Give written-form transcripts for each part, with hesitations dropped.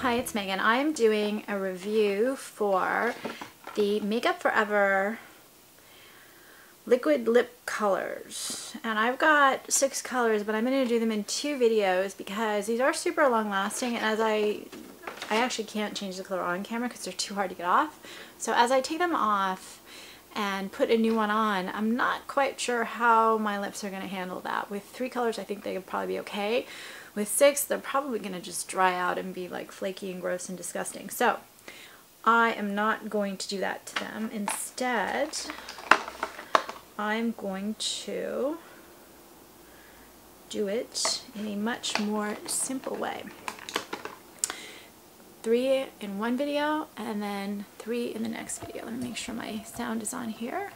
Hi, it's Megan. I'm doing a review for the Makeup Forever liquid lip colors, and I've got 6 colors, but I'm going to do them in 2 videos because these are super long lasting, and as I actually can't change the color on camera because they're too hard to get off. So as I take them off and put a new one on, I'm not quite sure how my lips are going to handle that. With 3 colors, I think they would probably be okay. With 6, they're probably going to just dry out and be like flaky and gross and disgusting. So I am not going to do that to them. Instead, I'm going to do it in a much more simple way. 3 in one video and then 3 in the next video. Let me make sure my sound is on here.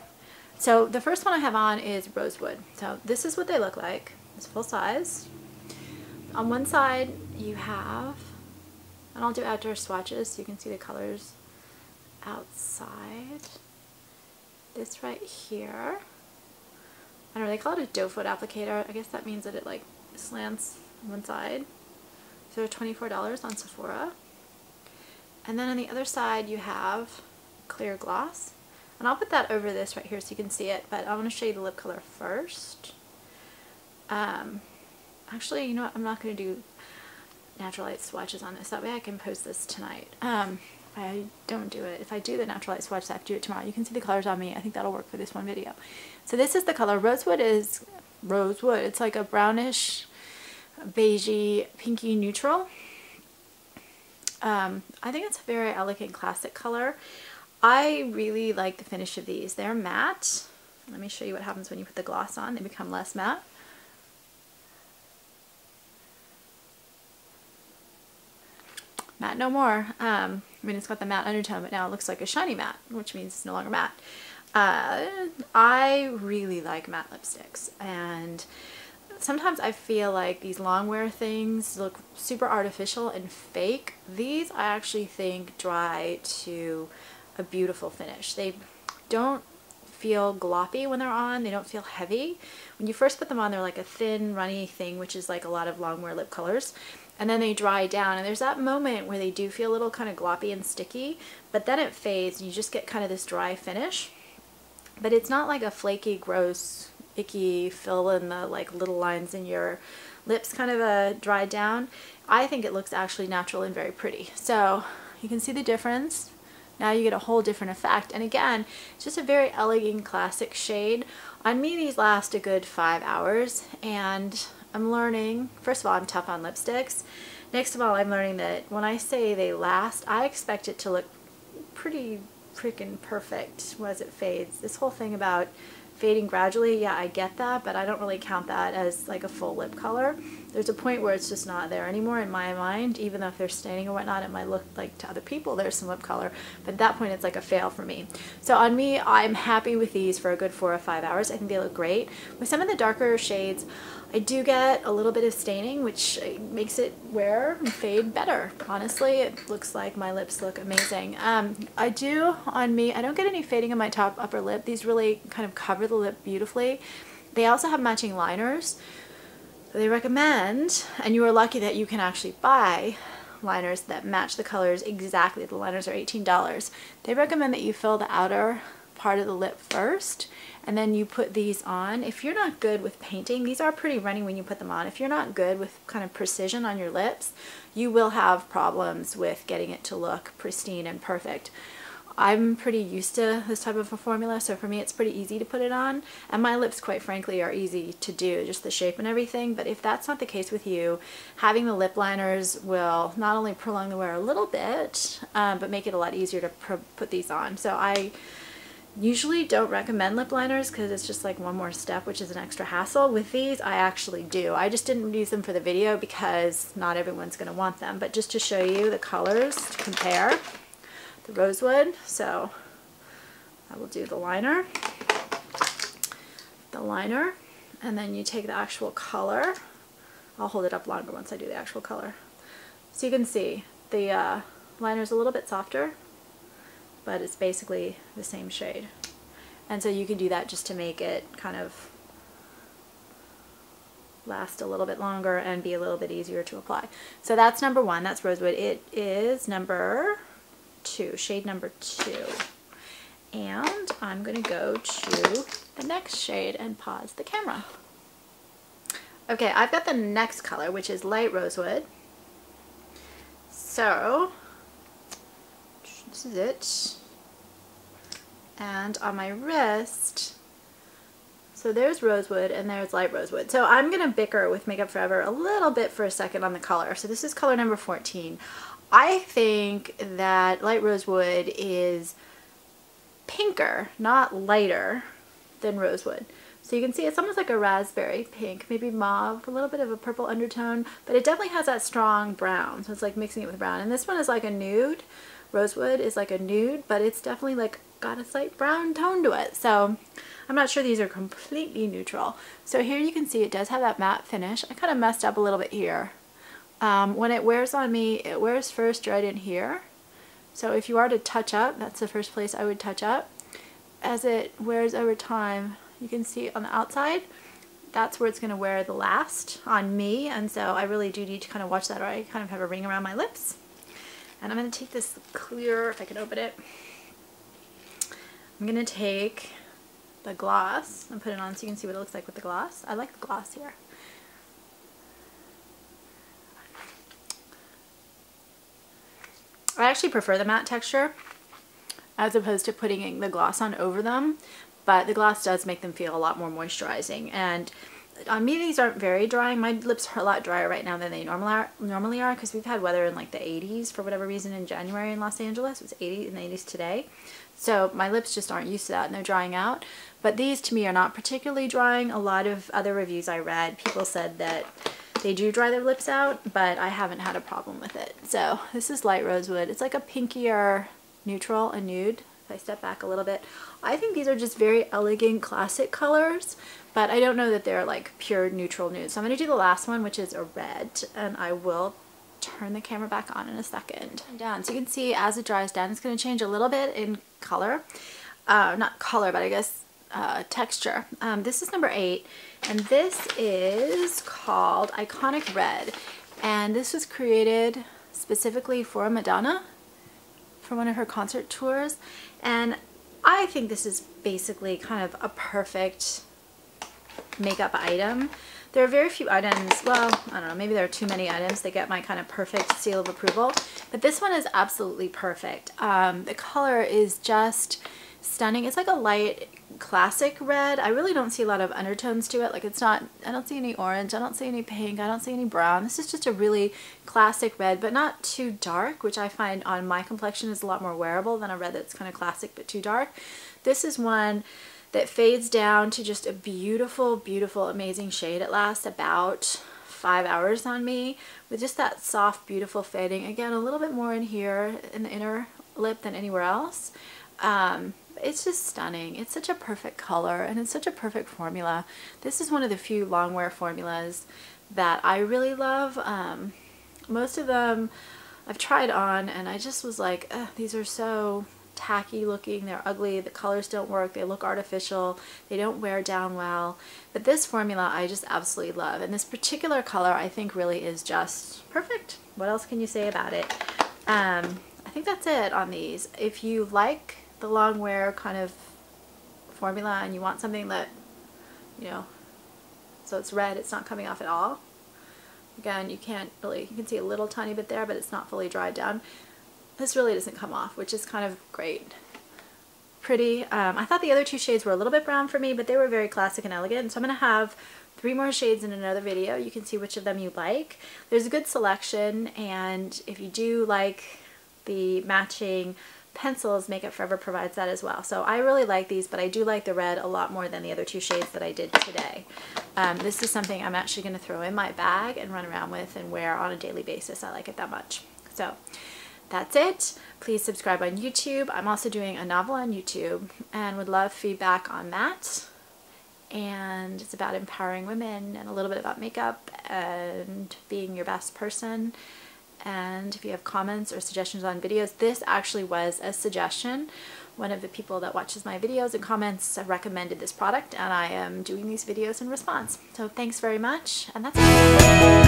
So the first one I have on is Rosewood. So this is what they look like. It's full size. On one side you have, and I'll do outdoor swatches so you can see the colors outside. This right here, I don't know, they call it a doe foot applicator. I guess that means that it like slants one side. So they're $24 on Sephora. And then on the other side you have clear gloss. And I'll put that over this right here so you can see it, but I want to show you the lip color first. Actually, you know what? I'm not going to do natural light swatches on this. That way I can post this tonight. I don't do it. If I do the natural light swatches, I have to do it tomorrow. You can see the colors on me. I think that'll work for this one video. So this is the color. Rosewood is Rosewood. It's like a brownish, beigey, pinky neutral. I think it's a very elegant classic color. I really like the finish of these. They're matte. Let me show you what happens when you put the gloss on. They become less matte. Matte no more. I mean, it's got the matte undertone, but now it looks like a shiny matte, which means it's no longer matte. I really like matte lipsticks, and sometimes I feel like these long wear things look super artificial and fake. These I actually think dry to a beautiful finish. They don't feel gloppy when they're on. They don't feel heavy. When you first put them on, they're like a thin, runny thing, which is like a lot of long wear lip colors. And then they dry down, and there's that moment where they do feel a little kind of gloppy and sticky, but then it fades and you just get kind of this dry finish. But it's not like a flaky, gross, icky, fill in the like little lines in your lips kind of a dry down. I think it looks actually natural and very pretty. So you can see the difference. Now you get a whole different effect. And again, it's just a very elegant classic shade. On me, these last a good 5 hours, and I'm learning, first of all, I'm tough on lipsticks. Next of all, I'm learning that when I say they last, I expect it to look pretty freaking perfect as it fades. This whole thing about fading gradually, yeah, I get that, but I don't really count that as like a full lip color. There's a point where it's just not there anymore in my mind. Even though if they're staining or whatnot, it might look like to other people there's some lip color, but at that point it's like a fail for me. So on me, I'm happy with these for a good 4 or 5 hours. I think they look great. With some of the darker shades, I do get a little bit of staining, which makes it wear and fade better. Honestly, it looks like my lips look amazing. I do, on me, I don't get any fading on my top upper lip. These really kind of cover the lip beautifully. They also have matching liners. So they recommend, and you are lucky that you can actually buy liners that match the colors exactly. The liners are $18. They recommend that you fill the outer part of the lip first, and then you put these on. If you're not good with painting, these are pretty runny when you put them on. If you're not good with kind of precision on your lips, you will have problems with getting it to look pristine and perfect. I'm pretty used to this type of a formula, so for me it's pretty easy to put it on, and my lips, quite frankly, are easy to do, just the shape and everything. But if that's not the case with you, having the lip liners will not only prolong the wear a little bit, but make it a lot easier to put these on. So I usually don't recommend lip liners because it's just like one more step, which is an extra hassle. With these, I actually do. I just didn't use them for the video because not everyone's going to want them, but just to show you the colors to compare. The Rosewood, so I will do the liner, and then you take the actual color. I'll hold it up longer once I do the actual color. So you can see the liner is a little bit softer, but it's basically the same shade. And so you can do that just to make it kind of last a little bit longer and be a little bit easier to apply. So that's number 1, that's Rosewood. It is number 2, shade number 2. And I'm going to go to the next shade and pause the camera. Okay, I've got the next color, which is light Rosewood. So this is it. And on my wrist, so there's Rosewood and there's light Rosewood. So I'm going to bicker with Makeup Forever a little bit for a second on the color. So this is color number 14. I think that light Rosewood is pinker, not lighter than Rosewood. So you can see it's almost like a raspberry pink, maybe mauve, a little bit of a purple undertone, but it definitely has that strong brown. So it's like mixing it with brown. And this one is like a nude. Rosewood is like a nude, but it's definitely like got a slight brown tone to it. So I'm not sure these are completely neutral. So here you can see it does have that matte finish. I kind of messed up a little bit here. When it wears on me, it wears first right in here. So if you are to touch up, that's the first place I would touch up. As it wears over time, you can see on the outside, that's where it's going to wear the last on me. And so I really do need to kind of watch that, or I kind of have a ring around my lips. And I'm going to take this clear, if I can open it. I'm going to take the gloss and put it on so you can see what it looks like with the gloss. I like the gloss here. I actually prefer the matte texture as opposed to putting the gloss on over them, but the gloss does make them feel a lot more moisturizing. And on me, these aren't very drying. My lips are a lot drier right now than they normally are because we've had weather in like the 80s for whatever reason in January in Los Angeles. It was 80 in the 80s today. So my lips just aren't used to that and they're drying out. But these to me are not particularly drying. A lot of other reviews I read, people said that they do dry their lips out, but I haven't had a problem with it. So this is light Rosewood. It's like a pinkier neutral, a nude. If I step back a little bit, I think these are just very elegant classic colors, but I don't know that they're like pure neutral nude. So I'm going to do the last one, which is a red, and I will turn the camera back on in a second. Down. So you can see as it dries down, it's going to change a little bit in color. Not color, but I guess texture. This is number 8, and this is called Iconic Red, and this was created specifically for Madonna for one of her concert tours, and I think this is basically kind of a perfect makeup item. There are very few items, well, I don't know, maybe there are too many items that get my kind of perfect seal of approval, but this one is absolutely perfect. The color is just stunning. It's like a light classic red. I really don't see a lot of undertones to it. Like it's not, I don't see any orange, I don't see any pink, I don't see any brown. This is just a really classic red, but not too dark, which I find on my complexion is a lot more wearable than a red that's kind of classic but too dark. This is one that fades down to just a beautiful, beautiful, amazing shade. It lasts about 5 hours on me with just that soft, beautiful fading. Again, a little bit more in here in the inner lip than anywhere else. It's just stunning. It's such a perfect color and it's such a perfect formula. This is one of the few long wear formulas that I really love. Most of them I've tried on and I just was like, these are so tacky looking, they're ugly, the colors don't work, they look artificial, they don't wear down well. But this formula I just absolutely love, and this particular color I think really is just perfect. What else can you say about it? I think that's it on these. If you like the long wear kind of formula and you want something that, you know, so it's red, it's not coming off at all. Again, you can't really, you can see a little tiny bit there, but it's not fully dried down. This really doesn't come off, which is kind of great. Pretty. I thought the other two shades were a little bit brown for me, but they were very classic and elegant. So I'm going to have 3 more shades in another video. You can see which of them you like. There's a good selection, and if you do like the matching pencils, Makeup Forever provides that as well. So I really like these, but I do like the red a lot more than the other 2 shades that I did today. This is something I'm actually going to throw in my bag and run around with and wear on a daily basis. I like it that much. So that's it. Please subscribe on YouTube. I'm also doing a novel on YouTube and would love feedback on that. And it's about empowering women and a little bit about makeup and being your best person. And if you have comments or suggestions on videos, this actually was a suggestion. One of the people that watches my videos and comments recommended this product, and I am doing these videos in response. So thanks very much, and that's it.